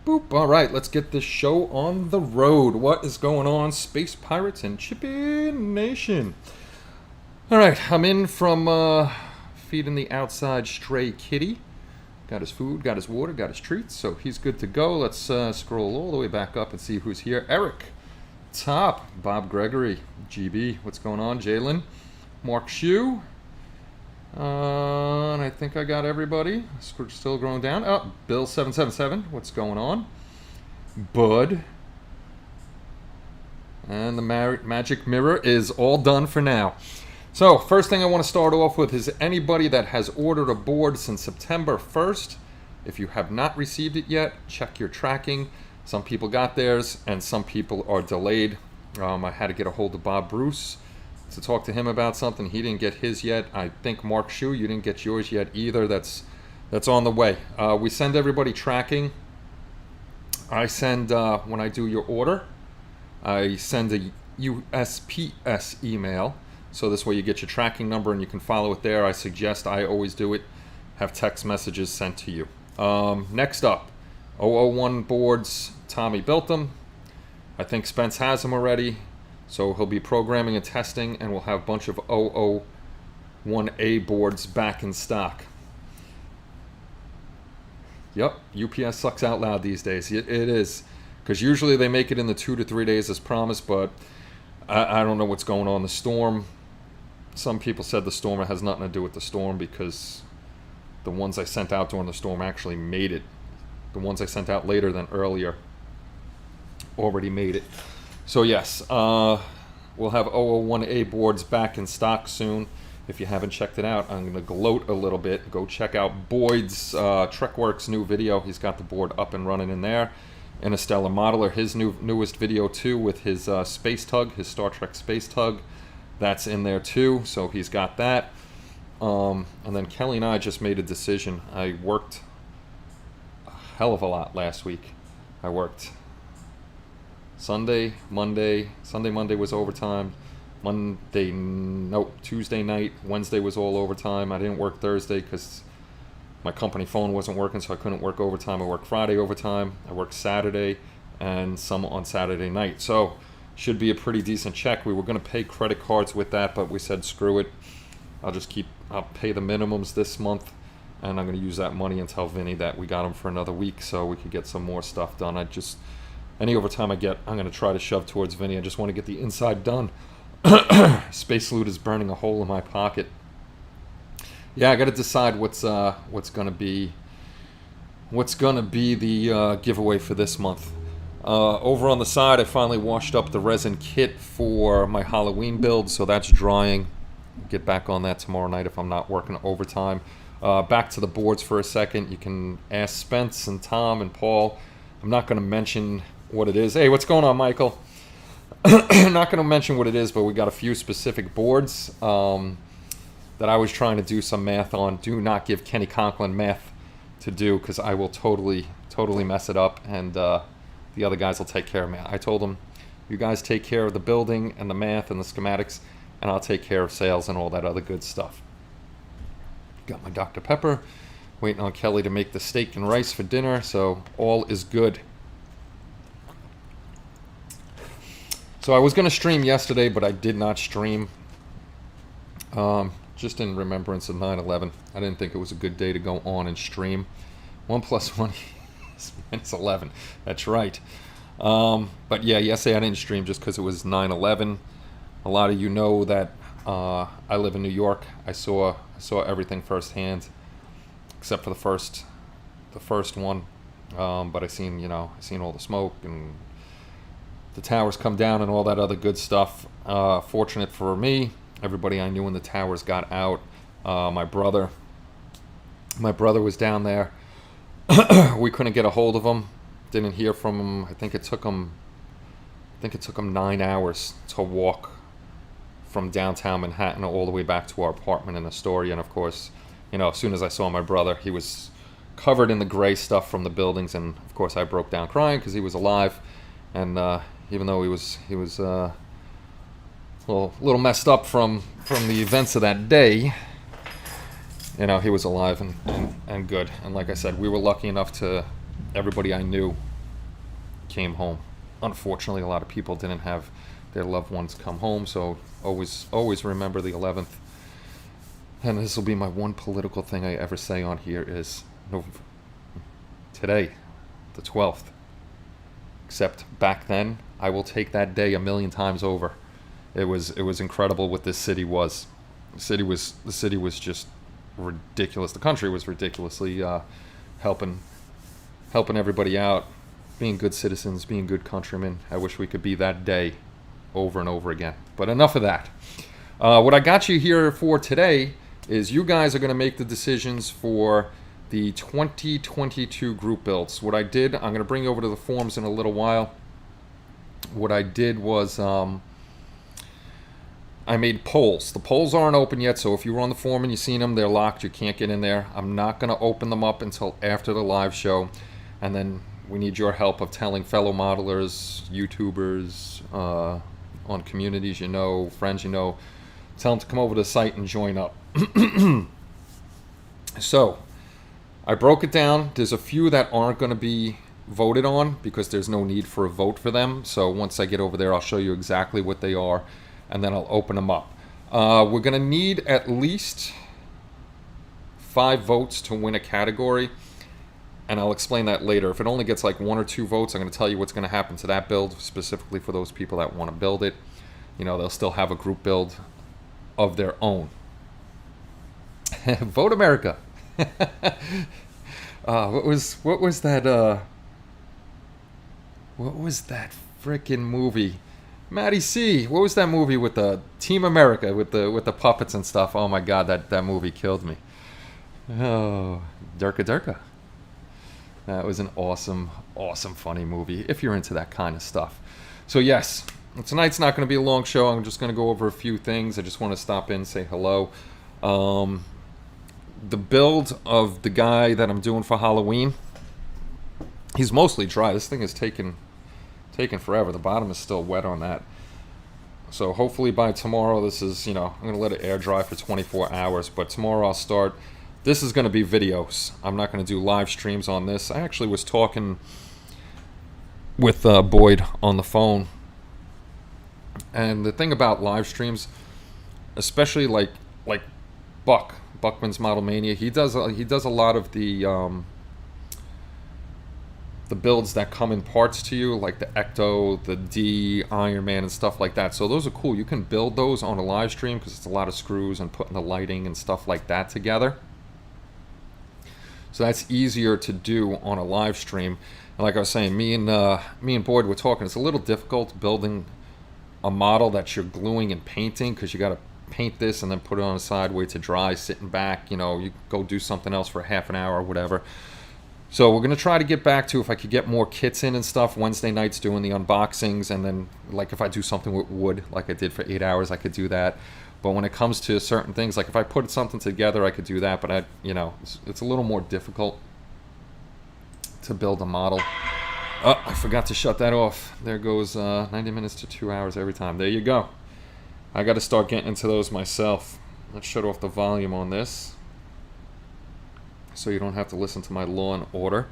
Boop. All right, let's get this show on the road. What is going on, Space Pirates and Chippin' Nation? All right, I'm in from feeding the outside stray kitty. Got his food, got his water, got his treats, so he's good to go. Let's scroll all the way back up and see who's here. Eric, Top, Bob Gregory, GB, what's going on? Jalen, Mark Shue, and I think I got everybody. Still going down. Oh, Bill777, what's going on? Bud. And the magic mirror is all done for now. So, first thing I want to start off with is anybody that has ordered a board since September 1st. If you have not received it yet, check your tracking. Some people got theirs and some people are delayed. I had to get a hold of Bob Bruce to talk to him about something. He didn't get his yet. I think Mark Shue, you didn't get yours yet either. That's on the way. We send everybody tracking. I send, when I do your order, I send a USPS email. So this way you get your tracking number and you can follow it there. I suggest, I always do it, have text messages sent to you. Next up, 001 boards, Tommy built them. I think Spence has them already. So he'll be programming and testing and we'll have a bunch of 001A boards back in stock. Yep, UPS sucks out loud these days. It is. Because usually they make it in the 2 to 3 days as promised, but I don't know what's going on. The storm, some people said the storm has nothing to do with the storm because the ones I sent out during the storm actually made it. The ones I sent out later than earlier already made it. So yes, we'll have 001A boards back in stock soon. If you haven't checked it out, I'm going to gloat a little bit. Go check out Boyd's TrekWorks new video. He's got the board up and running in there. Interstellar Modeler, his newest video too with his space tug, his Star Trek space tug. That's in there too, so he's got that. And then Kelly and I just made a decision. I worked a hell of a lot last week. I worked Sunday, Monday was overtime. Tuesday night, Wednesday was all overtime. I didn't work Thursday because my company phone wasn't working, so I couldn't work overtime. I worked Friday overtime. I worked Saturday and some on Saturday night. So should be a pretty decent check. We were going to pay credit cards with that, but we said screw it. I'll pay the minimums this month, and I'm going to use that money and tell Vinny that we got him for another week so we could get some more stuff done. Any overtime I get, I'm going to try to shove towards Vinny. I just want to get the inside done. Space Loot is burning a hole in my pocket. Yeah, I got to decide what's gonna be the giveaway for this month. Over on the side, I finally washed up the resin kit for my Halloween build, so that's drying. Get back on that tomorrow night if I'm not working overtime. Back to the boards for a second. You can ask Spence and Tom and Paul. I'm not going to mention what it is. Hey, what's going on, Michael? I'm not going to mention what it is, but we got a few specific boards that I was trying to do some math on. Do not give Kenny Conklin math to do because I will totally mess it up, and the other guys will take care of me. I told them, you guys take care of the building and the math and the schematics, and I'll take care of sales and all that other good stuff. Got my Dr. Pepper, waiting on Kelly to make the steak and rice for dinner, so all is good. So I was going to stream yesterday, but I did not stream. Just in remembrance of 9/11. I didn't think it was a good day to go on and stream. 1 + 1 is 11. That's right. But yeah, yesterday I didn't stream just because it was 9/11. A lot of you know that I live in New York. I saw everything firsthand, except for the first one. But I seen all the smoke and the towers come down and all that other good stuff. Fortunate for me, everybody I knew in the towers got out. My brother was down there. We couldn't get a hold of him. Didn't hear from him. I think it took him 9 hours to walk from downtown Manhattan all the way back to our apartment in Astoria. And of course, as soon as I saw my brother, he was covered in the gray stuff from the buildings, and of course I broke down crying because he was alive. And even though he was a little messed up from the events of that day, he was alive and good. And like I said, we were lucky enough to, everybody I knew came home. Unfortunately, a lot of people didn't have their loved ones come home, so always remember the 11th. And this will be my one political thing I ever say on here is today, the 12th. Except back then, I will take that day a million times over. It was incredible what this city was. The city was just ridiculous. The country was ridiculously helping everybody out, being good citizens, being good countrymen. I wish we could be that day over and over again. But enough of that. What I got you here for today is you guys are going to make the decisions for the 2022 group builds. What I did, I'm going to bring you over to the forums in a little while. What I did was I made polls. The polls aren't open yet, so if you were on the forum and you've seen them, they're locked. You can't get in there. I'm not going to open them up until after the live show. And then we need your help of telling fellow modelers, YouTubers, on communities you know, friends you know, tell them to come over to the site and join up. So, I broke it down. There's a few that aren't going to be voted on because there's no need for a vote for them. So once I get over there, I'll show you exactly what they are, and then I'll open them up. We're going to need at least 5 votes to win a category, and I'll explain that later. If it only gets like 1 or 2 votes, I'm going to tell you what's going to happen to that build, specifically for those people that want to build it. You know, they'll still have a group build of their own. Vote America. What was that freaking movie? Maddie C. What was that movie with the Team America with the puppets and stuff? Oh my God, that movie killed me. Oh, Durka Durka. That was an awesome, funny movie if you're into that kind of stuff. So yes, tonight's not going to be a long show. I'm just going to go over a few things. I just want to stop in, say hello. The build of the guy that I'm doing for Halloween, he's mostly dry. This thing is taking forever. The bottom is still wet on that. So hopefully by tomorrow, this is, I'm going to let it air dry for 24 hours. But tomorrow I'll start. This is going to be videos. I'm not going to do live streams on this. I actually was talking with Boyd on the phone. And the thing about live streams, especially like Buckman's Model Mania, he does a lot of the builds that come in parts to you, like the Ecto, the D, Iron Man, and stuff like that. So those are cool. You can build those on a live stream because it's a lot of screws and putting the lighting and stuff like that together. So that's easier to do on a live stream. And like I was saying, me and Boyd were talking. It's a little difficult building a model that you're gluing and painting because you got to paint this and then put it on the side, wait to dry, sitting back. You go do something else for half an hour or whatever. So we're going to try to get back to, if I could get more kits in and stuff, Wednesday nights doing the unboxings, and then like if I do something with wood like I did for 8 hours, I could do that. But when it comes to certain things, like if I put something together, I could do that, but it's a little more difficult to build a model. Oh, I forgot to shut that off. There goes 90 minutes to 2 hours every time. There you go. I got to start getting into those myself. Let's shut off the volume on this so you don't have to listen to my Law and Order.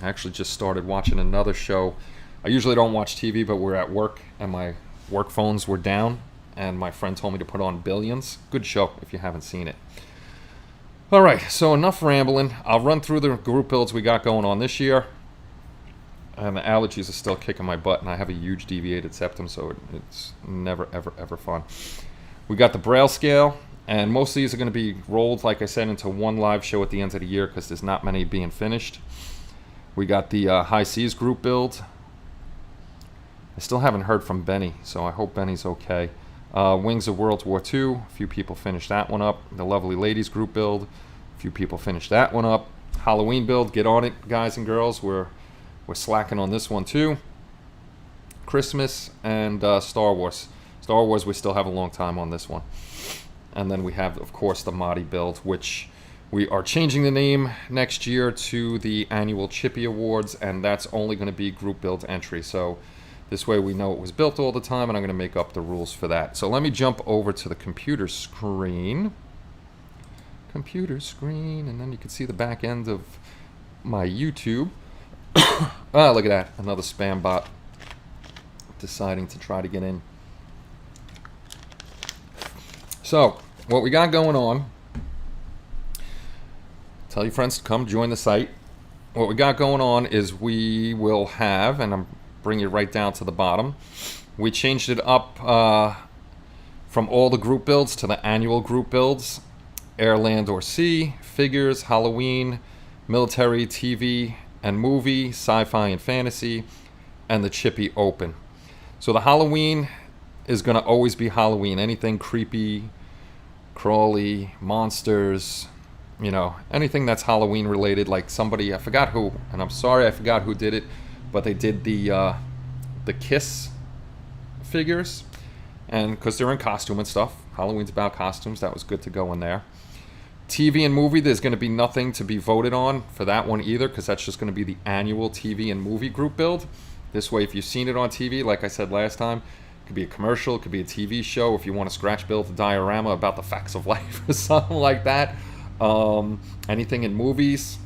I actually just started watching another show. I usually don't watch TV, but we're at work and my work phones were down, and my friend told me to put on Billions. Good show if you haven't seen it. All right, so enough rambling. I'll run through the group builds we got going on this year. And the allergies are still kicking my butt, and I have a huge deviated septum, so it's never, ever, ever fun. We got the Braille scale, and most of these are going to be rolled, like I said, into one live show at the end of the year because there's not many being finished. We got the High Seas group build. I still haven't heard from Benny, so I hope Benny's okay. Wings of World War II, a few people finished that one up. The Lovely Ladies group build, a few people finished that one up. Halloween build, get on it, guys and girls. We're slacking on this one too. Christmas and Star Wars. Star Wars, we still have a long time on this one. And then we have, of course, the Mahdi build, which we are changing the name next year to the annual Chippy Awards, and that's only going to be group build entry. So this way we know it was built all the time, and I'm going to make up the rules for that. So let me jump over to the computer screen. And then you can see the back end of my YouTube. Ah, look at that. Another spam bot deciding to try to get in. So, what we got going on, tell your friends to come join the site. What we got going on is we will have, and I'm bringing it right down to the bottom, we changed it up from all the group builds to the annual group builds. Air, Land, or Sea, Figures, Halloween, Military, TV and Movie, Sci-Fi and Fantasy, and the Chippy Open. So the Halloween is going to always be Halloween. Anything creepy, crawly, monsters, you know, anything that's Halloween related. Like somebody, I forgot who, and I'm sorry I forgot who did it, but they did the Kiss figures, and because they're in costume and stuff. Halloween's about costumes. That was good to go in there. TV and movie, there's going to be nothing to be voted on for that one either, because that's just going to be the annual TV and movie group build. This way, if you've seen it on TV, like I said last time, it could be a commercial, it could be a TV show, if you want to scratch build a diorama about the facts of life or something like that. Anything in movies.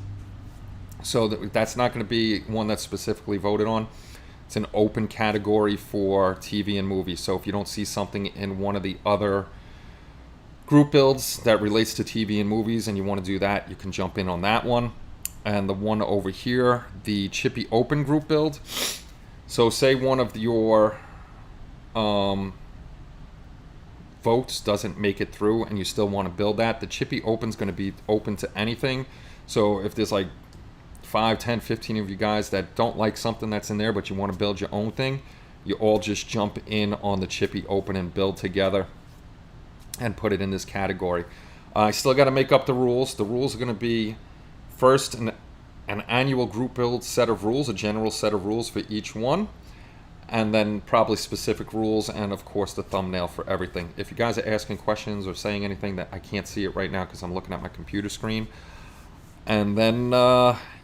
So that's not going to be one that's specifically voted on. It's an open category for TV and movies. So if you don't see something in one of the other group builds that relates to TV and movies and you want to do that, you can jump in on that one. And the one over here, the Chippy Open group build. So say one of your votes doesn't make it through and you still want to build that, the Chippy Open's going to be open to anything. So if there's like 5, 10, 15 of you guys that don't like something that's in there but you want to build your own thing, you all just jump in on the Chippy Open and build together and put it in this category. I still got to make up the rules. The rules are going to be first an annual group build set of rules, a general set of rules for each one, and then probably specific rules, and of course the thumbnail for everything. If you guys are asking questions or saying anything that I can't see it right now because I'm looking at my computer screen. And then,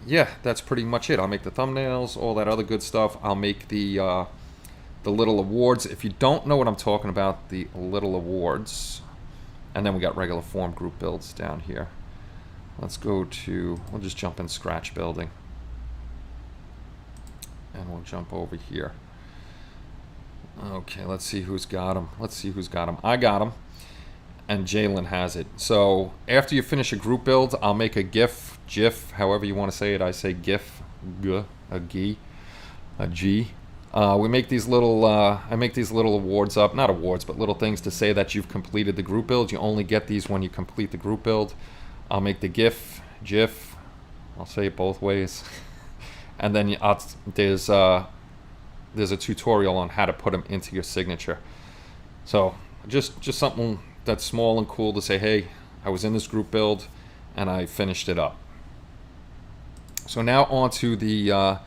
yeah, that's pretty much it. I'll make the thumbnails, all that other good stuff. I'll make the little awards. If you don't know what I'm talking about, the little awards. And then we got regular form group builds down here. Let's go to, we'll just jump in scratch building. And we'll jump over here. Okay, let's see who's got them. Let's see who's got them. I got them. And Jalen has it. So after you finish a group build, I'll make a GIF, however you want to say it. I say GIF, a G. We make these little, I make these little awards up, not awards, but little things to say that you've completed the group build. You only get these when you complete the group build. I'll make the GIF, I'll say it both ways. And then there's a tutorial on how to put them into your signature. So just something that's small and cool to say, hey, I was in this group build and I finished it up. So now on to the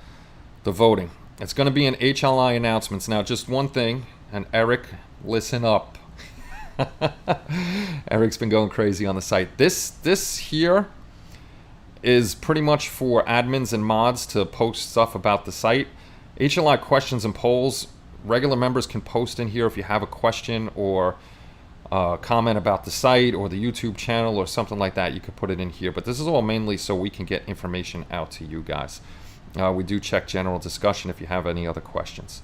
voting. It's going to be an HLI announcements. Now just one thing, and Eric, listen up. Eric's been going crazy on the site. This here is pretty much for admins and mods to post stuff about the site. HLI questions and polls, regular members can post in here if you have a question or comment about the site or the YouTube channel or something like that. You could put it in here, but this is all mainly so we can get information out to you guys. We do check general discussion if you have any other questions.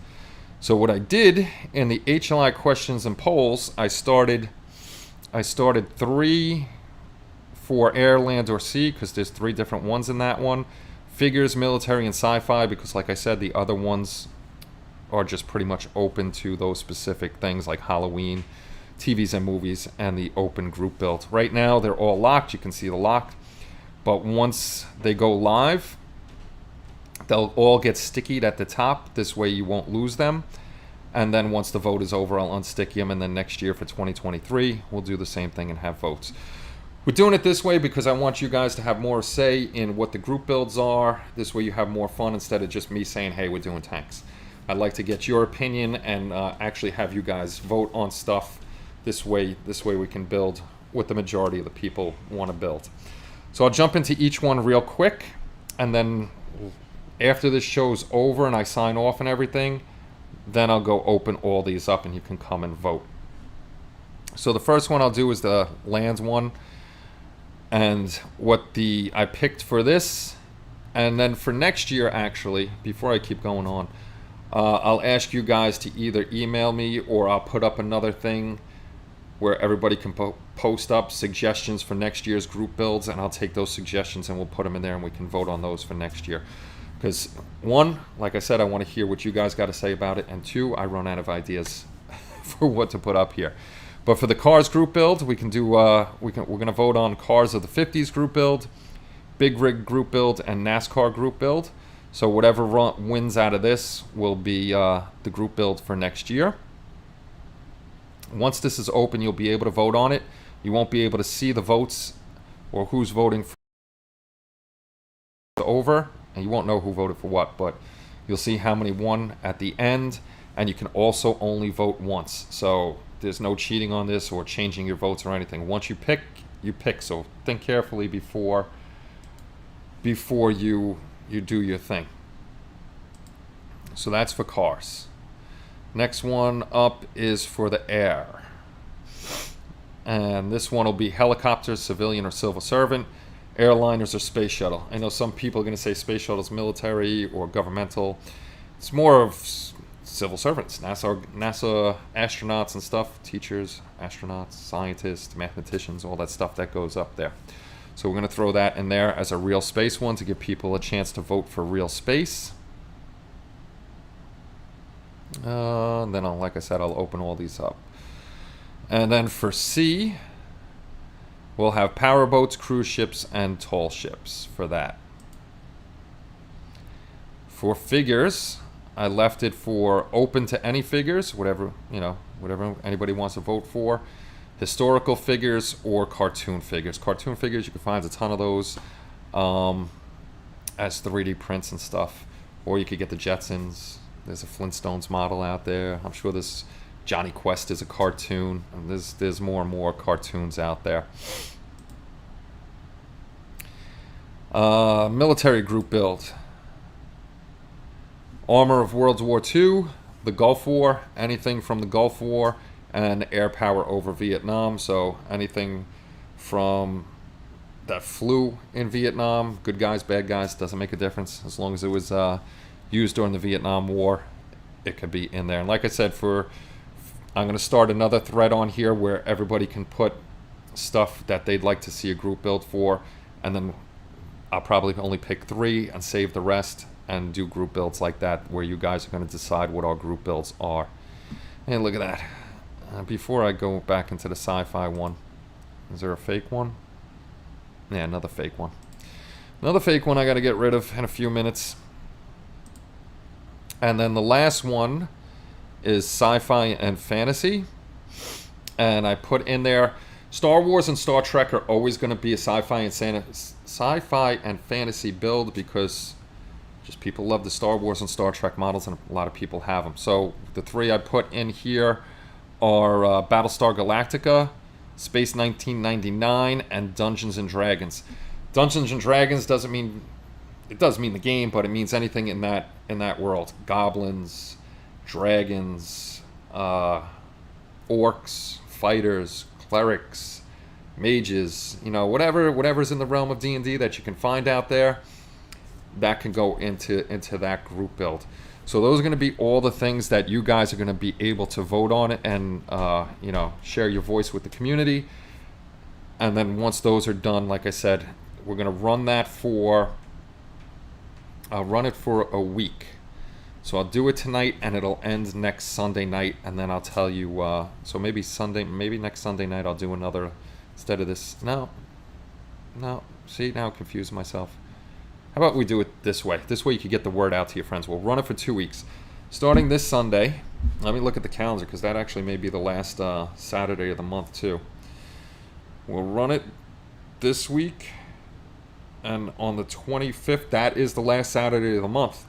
So what I did in the HLI questions and polls, I started 3 for Air, Land, or Sea, because there's 3 different ones in that one. Figures, Military, and Sci-Fi, because like I said, the other ones are just pretty much open to those specific things like Halloween, TVs and movies, and the open group build. Right now, they're all locked. You can see the lock. But once they go live, they'll all get stickied at the top. This way you won't lose them. And then once the vote is over, I'll unsticky them. And then next year for 2023, we'll do the same thing and have votes. We're doing it this way because I want you guys to have more say in what the group builds are. This way you have more fun instead of just me saying, hey, we're doing tanks. I'd like to get your opinion and actually have you guys vote on stuff. This way we can build what the majority of the people want to build. So I'll jump into each one real quick, and then after this show's over and I sign off and everything, then I'll go open all these up and you can come and vote. So the first one I'll do is the lands one. And what I picked for this And then for next year, actually, before I keep going on, I'll ask you guys to either email me or I'll put up another thing where everybody can post up suggestions for next year's group builds, and I'll take those suggestions and we'll put them in there and we can vote on those for next year. Because one, like I said, I want to hear what you guys got to say about it, and two, I run out of ideas for what to put up here. But for the cars group build, we can do we're gonna vote on cars of the 50s group build, big rig group build, and NASCAR group build. So whatever wins out of this will be the group build for next year. Once this is open, you'll be able to vote on it. You won't be able to see the votes or who's voting for over, and you won't know who voted for what, but you'll see how many won at the end, and you can also only vote once. So there's no cheating on this or changing your votes or anything. Once you pick, you pick. So think carefully before you do your thing. So that's for cars. Next one up is for the air. And this one will be helicopters, civilian or civil servant, airliners or space shuttle. I know some people are going to say space shuttle is military or governmental. It's more of civil servants, NASA astronauts and stuff, teachers, astronauts, scientists, mathematicians, all that stuff that goes up there. So we're going to throw that in there as a real space one to give people a chance to vote for real space. And then, like I said, I'll open all these up. And then for C, we'll have powerboats, cruise ships, and tall ships for that. For figures, I left it for open to any figures, whatever anybody wants to vote for. Historical figures or cartoon figures. Cartoon figures, you can find a ton of those as 3D prints and stuff. Or you could get the Jetsons. There's a Flintstones model out there. I'm sure this Johnny Quest is a cartoon. And there's more and more cartoons out there. Military group build. Armor of World War II, the Gulf War, anything from the Gulf War, and air power over Vietnam. So anything from that flew in Vietnam, good guys, bad guys, doesn't make a difference. As long as it was used during the Vietnam War, it could be in there. And like I said, I'm going to start another thread on here where everybody can put stuff that they'd like to see a group build for, and then I'll probably only pick 3 and save the rest and do group builds like that where you guys are going to decide what our group builds are. And look at that. Before I go back into the sci-fi one, is there a fake one? Yeah, another fake one. Another fake one I got to get rid of in a few minutes. And then the last one is sci-fi and fantasy. And I put in there, Star Wars and Star Trek are always going to be a sci-fi and fantasy build because just people love the Star Wars and Star Trek models, and a lot of people have them. So the 3 I put in here are Battlestar Galactica, Space 1999, and Dungeons and Dragons. Dungeons and Dragons does mean the game, but it means anything in that world. Goblins, dragons, orcs, fighters, clerics, mages, whatever's in the realm of D&D that you can find out there, that can go into that group build. So those are going to be all the things that you guys are going to be able to vote on and share your voice with the community. And then once those are done, like I said, we're going to run that I'll run it for a week. So I'll do it tonight and it'll end next Sunday night, and then I'll tell you so maybe next Sunday night I'll do another instead of this. No, see, now I'm confusing myself. How about we do it this way? This way you can get the word out to your friends. We'll run it for 2 weeks. Starting this Sunday, let me look at the calendar because that actually may be the last Saturday of the month too. We'll run it this week, and on the 25th, that is the last Saturday of the month.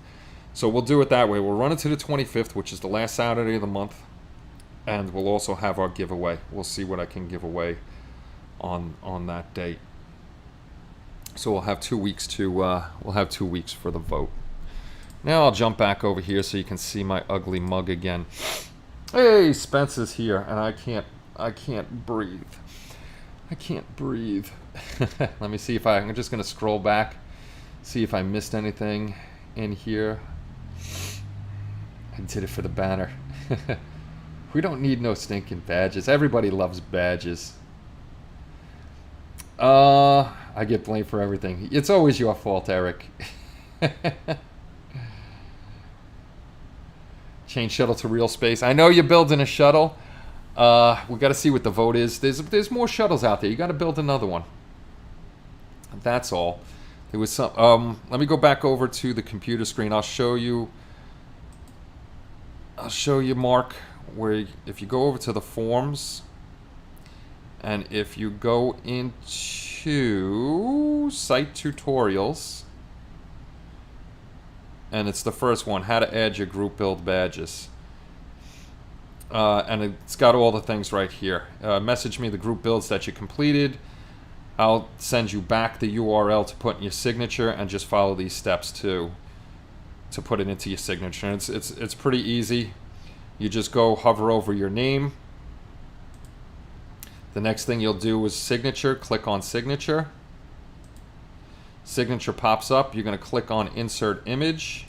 So we'll do it that way. We'll run it to the 25th, which is the last Saturday of the month, and we'll also have our giveaway. We'll see what I can give away on that date. So we'll have 2 weeks for the vote. Now I'll jump back over here so you can see my ugly mug again. Hey, Spencer's here, and I can't breathe. I can't breathe. Let me see if I'm just going to scroll back See if I missed anything in here. I did it for the banner. We don't need no stinking badges. Everybody loves badges. I get blamed for everything. It's always your fault, Eric. Change shuttle to real space. I know you're building a shuttle. We got to see what the vote is. There's more shuttles out there. You got to build another one. That's all. There was some. Let me go back over to the computer screen. I'll show you, Mark, where if you go over to the forms, and if you go into site tutorials, and it's the first one, how to add your group build badges. And it's got all the things right here. Message me the group builds that you completed. I'll send you back the URL to put in your signature, and just follow these steps to put it into your signature. And it's pretty easy. You just go hover over your name. The next thing you'll do is signature. Click on signature. Signature pops up. You're going to click on insert image.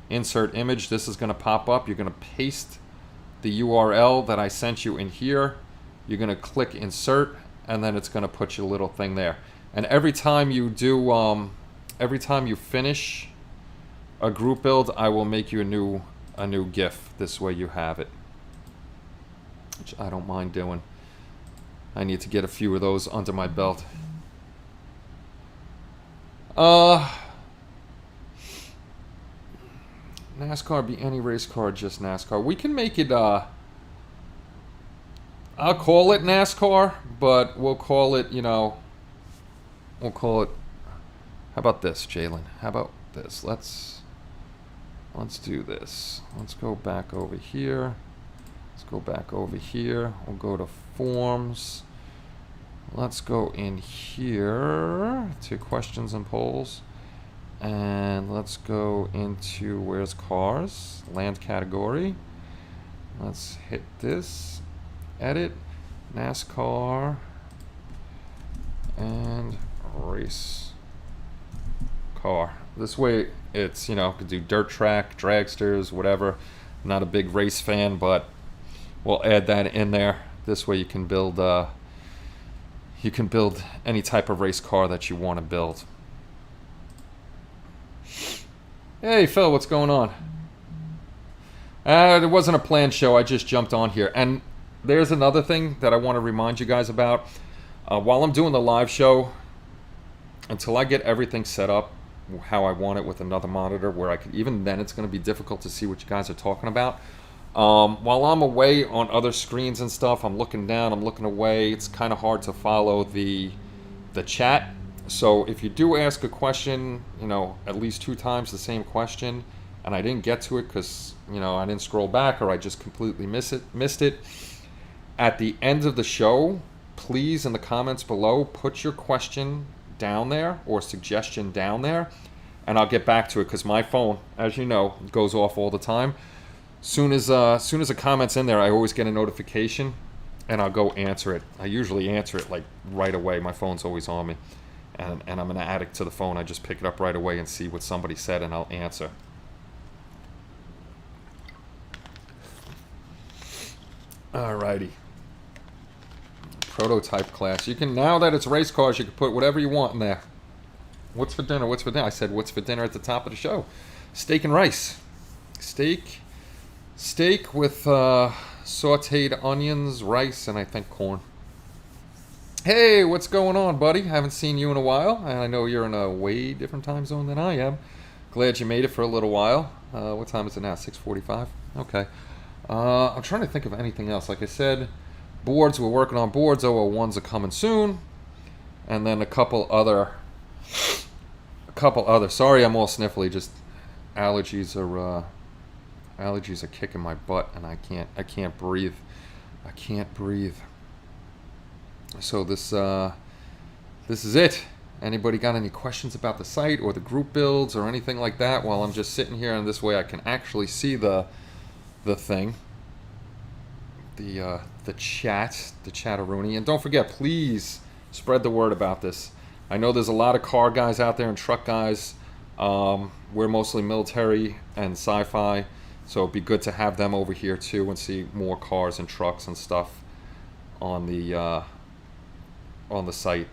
Insert image. This is going to pop up. You're going to paste the URL that I sent you in here. You're going to click insert, and then it's going to put your little thing there. And every time you do, every time you finish a group build, I will make you a new GIF. This way you have it, which I don't mind doing. I need to get a few of those under my belt. NASCAR be any race car, just NASCAR. We can make it, I'll call it NASCAR, but we'll call it, we'll call it, how about this, Jalen? How about this? Let's do this. Let's go back over here. Let's go back over here. We'll go to forms. Let's go in here to questions and polls. And let's go into where's cars, land category. Let's hit this, edit, NASCAR, and race car. This way it's, could do dirt track, dragsters, whatever. I'm not a big race fan, but we'll add that in there. This way you can build any type of race car that you want to build. Hey Phil, what's going on? It wasn't a planned show. I just jumped on here. And there's another thing that I want to remind you guys about. While I'm doing the live show, until I get everything set up how I want it with another monitor, where I could, even then it's going to be difficult to see what you guys are talking about. While I'm away on other screens and stuff, I'm looking down, I'm looking away. It's kind of hard to follow the chat. So if you do ask a question, at least 2 times the same question, and I didn't get to it because, I didn't scroll back or I just completely missed it. At the end of the show, please, in the comments below, put your question down there or suggestion down there, and I'll get back to it because my phone, as you know, goes off all the time. Soon as a comment's in there, I always get a notification, and I'll go answer it. I usually answer it like right away. My phone's always on me. And I'm an addict to the phone. I just pick it up right away and see what somebody said, and I'll answer. Alrighty. Prototype class. You can, now that it's race cars, you can put whatever you want in there. What's for dinner? What's for dinner? I said what's for dinner at the top of the show. Steak and rice. Steak with sauteed onions, rice, and I think corn. Hey, what's going on, buddy? Haven't seen you in a while, and I know you're in a way different time zone than I am. Glad you made it for a little while. What time is it now? 6:45? Okay. I'm trying to think of anything else. Like I said, boards, we're working on boards. 001s are coming soon. And then a couple other. Sorry, I'm all sniffly. Just allergies are kicking my butt, and I can't breathe. I can't breathe. So this is it. Anybody got any questions about the site or the group builds or anything like that while I'm just sitting here, and this way I can actually see the thing, the chat, the chatteroonie. And don't forget, please spread the word about this. I know there's a lot of car guys out there and truck guys. We're mostly military and sci-fi, so it'd be good to have them over here too and see more cars and trucks and stuff on the site.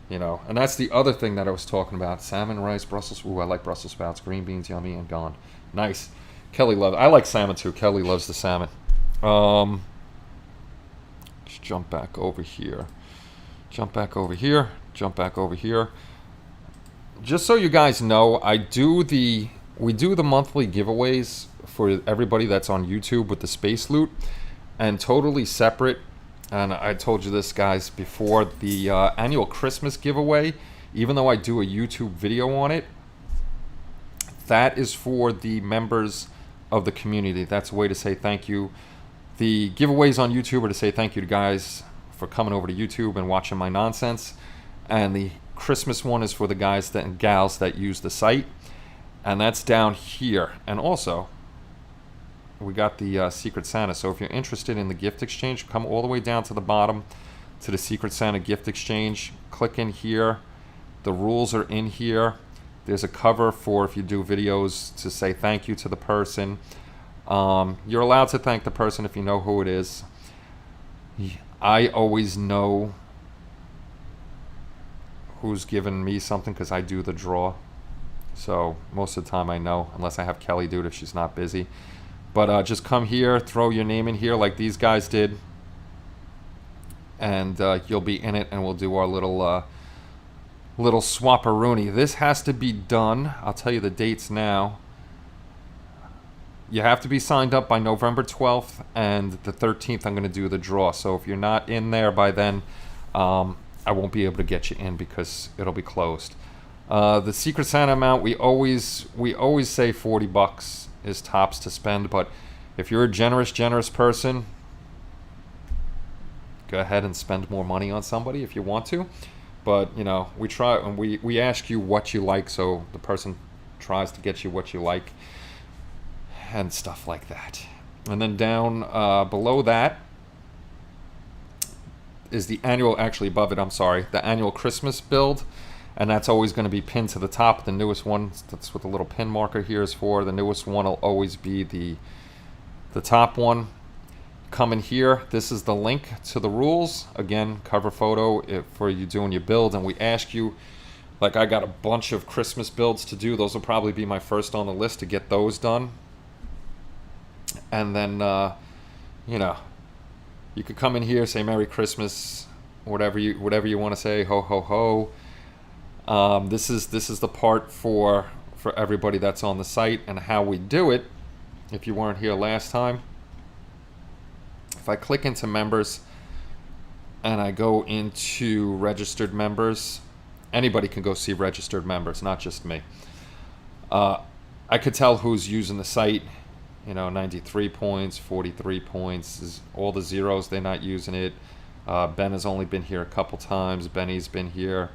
You know, and that's the other thing that I was talking about. Salmon, rice, Brussels. Ooh, I like Brussels sprouts. Green beans, yummy and gone. Nice. Kelly loves. I like salmon too. Kelly loves the salmon. Let's jump back over here. Jump back over here. Jump back over here. Just so you guys know, we do the monthly giveaways for everybody that's on YouTube with the space loot, and totally separate. And I told you this, guys, before, the annual Christmas giveaway, even though I do a YouTube video on it, that is for the members of the community. That's a way to say thank you. The giveaways on YouTube are to say thank you to guys for coming over to YouTube and watching my nonsense. And the Christmas one is for the guys and gals that use the site. And that's down here. And also, we got the Secret Santa. So if you're interested in the gift exchange, come all the way down to the bottom to the Secret Santa gift exchange. Click in here. The rules are in here. There's a cover for if you do videos to say thank you to the person. You're allowed to thank the person if you know who it is. I always know who's given me something because I do the draw. So most of the time I know, unless I have Kelly do it if she's not busy. But just come here, throw your name in here like these guys did, and you'll be in it, and we'll do our little swapperoonie. This has to be done. I'll tell you the dates now. You have to be signed up by November 12th, and the 13th I'm going to do the draw. So if you're not in there by then, I won't be able to get you in because it'll be closed. The Secret Santa amount, we always say $40 is tops to spend, but if you're a generous person, go ahead and spend more money on somebody if you want to. But you know, we try and we ask you what you like, so the person tries to get you what you like and stuff like that. And then down below that is the annual, actually above it, I'm sorry, the annual Christmas build. And that's always going to be pinned to the top. The newest one, that's what the little pin marker here is for. The newest one will always be the top one. Come in here. This is the link to the rules. Again, cover photo for you doing your build. And we ask you, like I got a bunch of Christmas builds to do. Those will probably be my first on the list to get those done. And then, you know, you could come in here, say Merry Christmas, whatever you want to say, ho, ho, ho. This is the part for everybody that's on the site, and how we do it. If you weren't here last time, if I click into members and I go into registered members, anybody can go see registered members, not just me. I could tell who's using the site. You know, 93 points, 43 points, all the zeros, they're not using it. Ben has only been here a couple times. Benny's been here.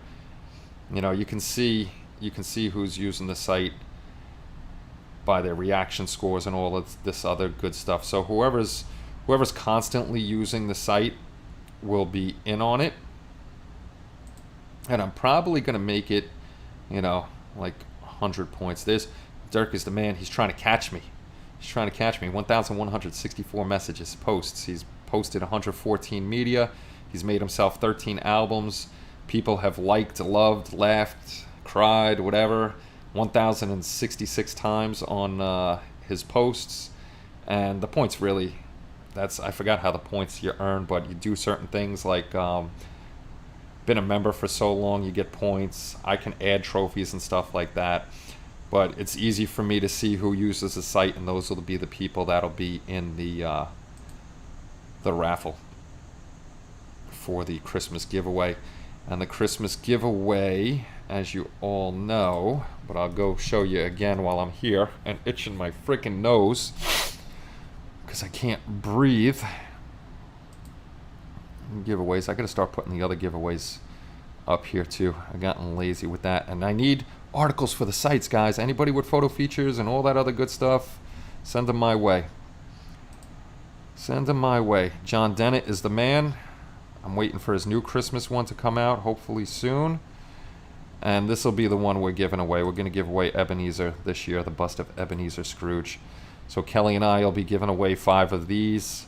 You know, you can see who's using the site by their reaction scores and all of this other good stuff. So whoever's constantly using the site will be in on it. And I'm probably going to make it, you know, like 100 points. Dirk is the man. He's trying to catch me. 1,164 messages, posts. He's posted 114 media. He's made himself 13 albums. People have liked, loved, laughed, cried, whatever, 1,066 times on his posts. And the points really, I forgot how the points you earn, but you do certain things like been a member for so long, you get points. I can add trophies and stuff like that. But it's easy for me to see who uses the site, and those will be the people that'll be in the raffle for the Christmas giveaway. And the Christmas giveaway, as you all know, but I'll go show you again while I'm here and itching my freaking nose because I can't breathe. Giveaways, I gotta start putting the other giveaways up here too. I've gotten lazy with that, and I need articles for the sites, guys. Anybody with photo features and all that other good stuff, send them my way. Send them my way. John Dennett is the man. I'm waiting for his new Christmas one to come out, hopefully soon. And this will be the one we're giving away. We're going to give away Ebenezer this year, the bust of Ebenezer Scrooge. So Kelly and I will be giving away 5 of these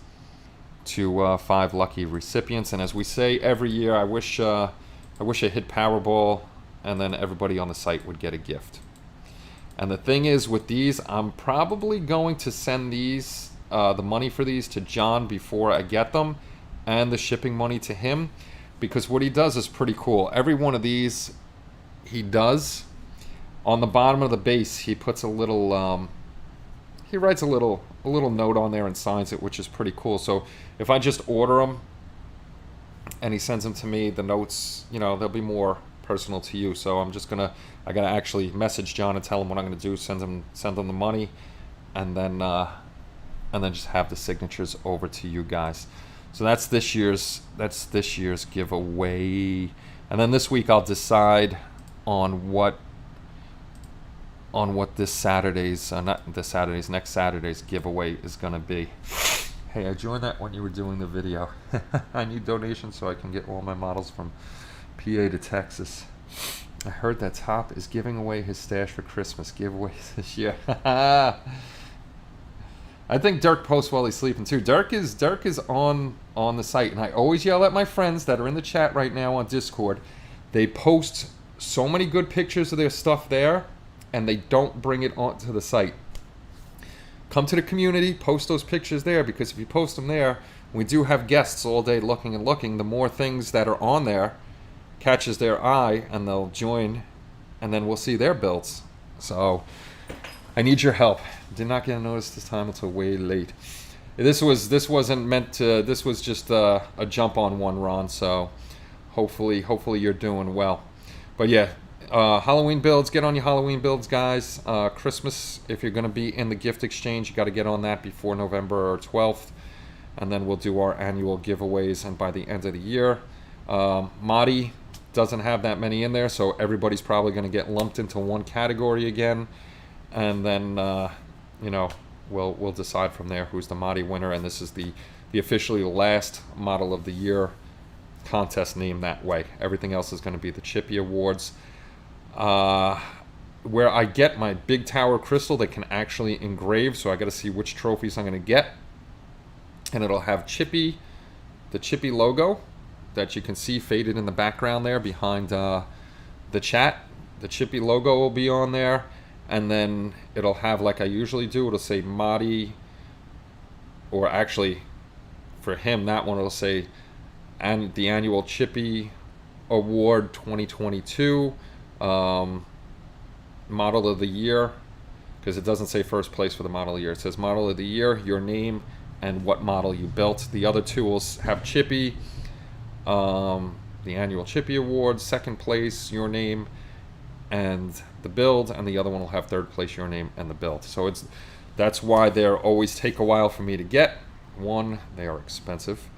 to 5 lucky recipients. And as we say every year, I wish it hit Powerball, and then everybody on the site would get a gift. And the thing is, with these, I'm probably going to send these, the money for these, to John before I get them, and the shipping money to him, because what he does is pretty cool. Every one of these he does, on the bottom of the base, he puts a little, he writes a little note on there and signs it, which is pretty cool. So if I just order them and he sends them to me, the notes, you know, they'll be more personal to you. So I'm just gonna, I gotta actually message John and tell him what I'm gonna do, send him the money, and then just have the signatures over to you guys. So that's this year's giveaway. And then this week I'll decide on what this Saturday's, not this Saturday's, next Saturday's giveaway is gonna be. Hey, I joined that when you were doing the video. I need donations so I can get all my models from PA to Texas. I heard that Top is giving away his stash for Christmas giveaways this year. I think Dirk posts while he's sleeping too. Dirk is on the site, and I always yell at my friends that are in the chat right now on Discord. They post so many good pictures of their stuff there, and they don't bring it onto the site. Come to the community, post those pictures there, because if you post them there, we do have guests all day looking and looking. The more things that are on there catches their eye, and they'll join, and then we'll see their builds. So I need your help. Did not get a notice this time until way late. This wasn't meant to, this was just a jump on one, Ron, so hopefully you're doing well. But yeah, Halloween builds, get on your Halloween builds, guys. Christmas, if you're going to be in the gift exchange, you got to get on that before November 12th, and then we'll do our annual giveaways, and by the end of the year, Mahdi doesn't have that many in there, so everybody's probably going to get lumped into one category again, and then you know, we'll decide from there who's the Mahdi winner, and this is the officially last model of the year contest named that way. Everything else is going to be the Chippy Awards. Where I get my big tower crystal that can actually engrave, so I got to see which trophies I'm going to get, and it'll have Chippy, the Chippy logo that you can see faded in the background there behind the chat. The Chippy logo will be on there, and then it'll have, like I usually do, it'll say Mahdi, or actually for him, that one it'll say, and the annual Chippy Award 2022 model of the year, because it doesn't say first place for the model of the year. It says model of the year, your name, and what model you built. The other two will have Chippy, the annual Chippy Award, second place, your name, and the build, and the other one will have third place, your name, and the build. So that's why they always take a while for me to get. One, they are expensive,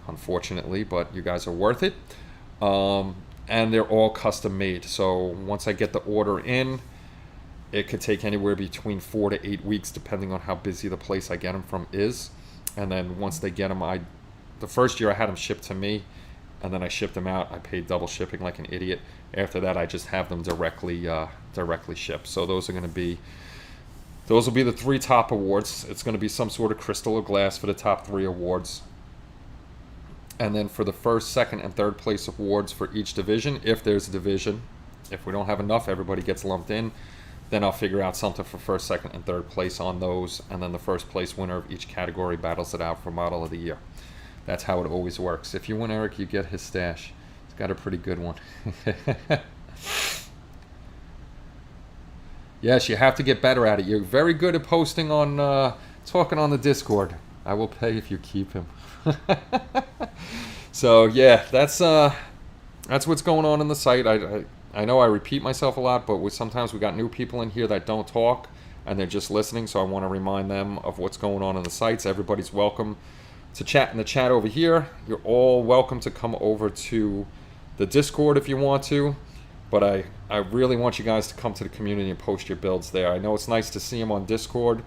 unfortunately, but you guys are worth it. And they're all custom made. So once I get the order in, it could take anywhere between 4 to 8 weeks, depending on how busy the place I get them from is. And then once they get them, the first year I had them shipped to me, and then I shipped them out. I paid double shipping like an idiot. After that, I just have them directly shipped. So those will be the 3 top awards. It's going to be some sort of crystal or glass for the top 3 awards. And then for the first, second, and third place awards for each division, if there's a division, if we don't have enough, everybody gets lumped in, then I'll figure out something for first, second, and third place on those, and then the first place winner of each category battles it out for model of the year. That's how it always works. If you win, Eric, you get his stash. He's got a pretty good one. Yes, you have to get better at it. You're very good at posting on, talking on the Discord. I will pay if you keep him. So yeah, that's what's going on in the site. I know I repeat myself a lot, but sometimes we got new people in here that don't talk and they're just listening, so I want to remind them of what's going on in the sites. Everybody's welcome to chat in the chat over here. You're all welcome to come over to the Discord if you want to, but I really want you guys to come to the community and post your builds there. I know it's nice to see them on Discord,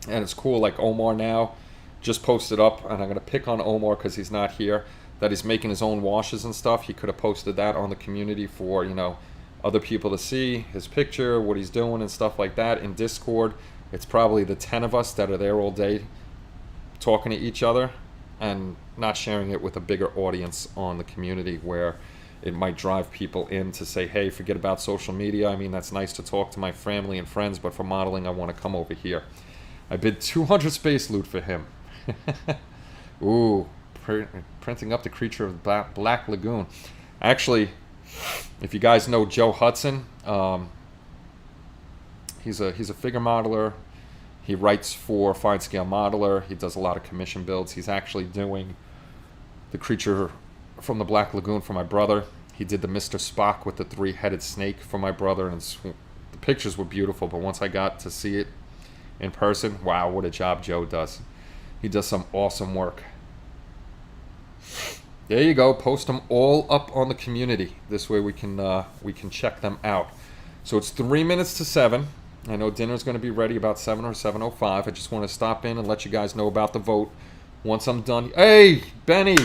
and it's cool, like Omar now just posted up, and I'm going to pick on Omar because he's not here. that he's making his own washes and stuff. He could have posted that on the community for, you know, other people to see his picture, what he's doing and stuff like that. In Discord, it's probably the 10 of us that are there all day talking to each other and not sharing it with a bigger audience on the community where it might drive people in to say, hey, forget about social media. I mean, that's nice to talk to my family and friends, but for modeling, I want to come over here. I bid 200 space loot for him. Ooh, printing up the creature of the Black Lagoon. Actually, if you guys know Joe Hudson, he's a figure modeler. He writes for Fine Scale Modeler. He does a lot of commission builds. He's actually doing the creature from the Black Lagoon for my brother. He did the Mr. Spock with the 3-headed snake for my brother, and the pictures were beautiful, but once I got to see it in person, wow, what a job Joe does. He does some awesome work. There you go. Post them all up on the community. This way we can check them out. So it's 3 minutes to 7. I know dinner's going to be ready about 7 or 7:05. I just want to stop in and let you guys know about the vote once I'm done. Hey, Benny,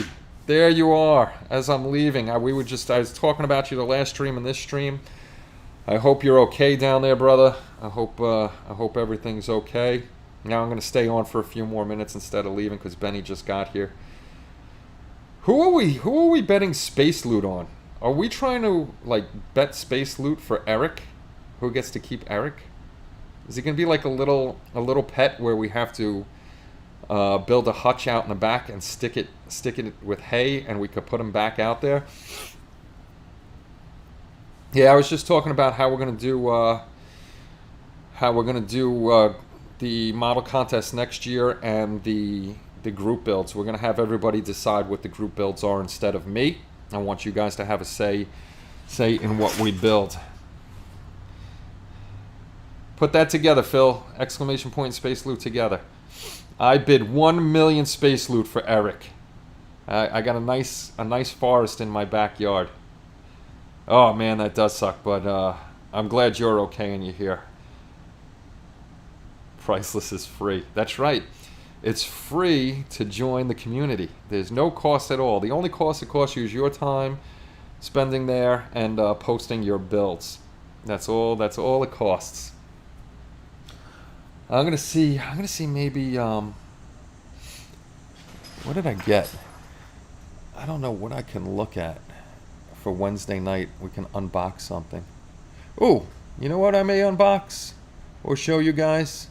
there you are. As I'm leaving, I was talking about you the last stream and this stream. I hope you're okay down there, brother. I hope everything's okay. Now I'm going to stay on for a few more minutes instead of leaving because Benny just got here. Who are we betting space loot on? Are we trying to like bet space loot for Eric? Who gets to keep Eric? Is it going to be like a little pet where we have to build a hutch out in the back and stick it with hay, and we could put him back out there? Yeah, I was just talking about how we're going to do the model contest next year and the group builds. We're going to have everybody decide what the group builds are instead of me. I want you guys to have a say in what we build. Put that together, Phil. Exclamation point space loot together. I bid 1 million space loot for Eric. I got a nice forest in my backyard. Oh man, that does suck, but I'm glad you're okay and you're here. Priceless is free. That's right. It's free to join the community. There's no cost at all. The only cost it costs you is your time spending there and posting your builds. That's all it costs. I'm gonna see maybe what did I get? I don't know what I can look at for Wednesday night. We can unbox something. Ooh, you know what I may unbox or show you guys?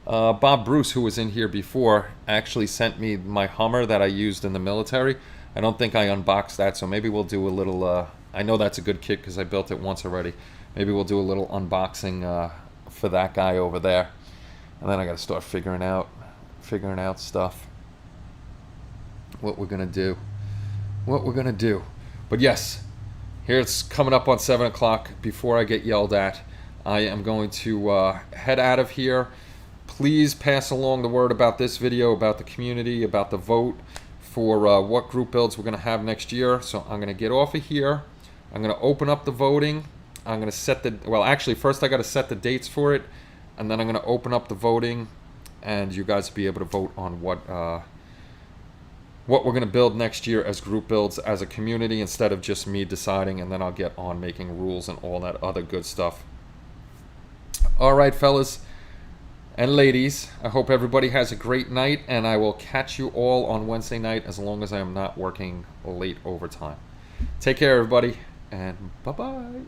Bob Bruce, who was in here before, actually sent me my Hummer that I used in the military. I don't think I unboxed that, so maybe we'll do a little, I know that's a good kit because I built it once already. Maybe we'll do a little unboxing for that guy over there. And then I got to start figuring out stuff. What we're going to do. But yes, here it's coming up on 7 o'clock. Before I get yelled at, I am going to head out of here. Please pass along the word about this video, about the community, about the vote for what group builds we're going to have next year. So I'm going to get off of here. I'm going to open up the voting. I'm going to set actually first I got to set the dates for it, and then I'm going to open up the voting, and you guys will be able to vote on what we're going to build next year as group builds as a community instead of just me deciding, and then I'll get on making rules and all that other good stuff. All right, fellas and ladies, I hope everybody has a great night, and I will catch you all on Wednesday night as long as I am not working late overtime. Take care, everybody, and bye-bye.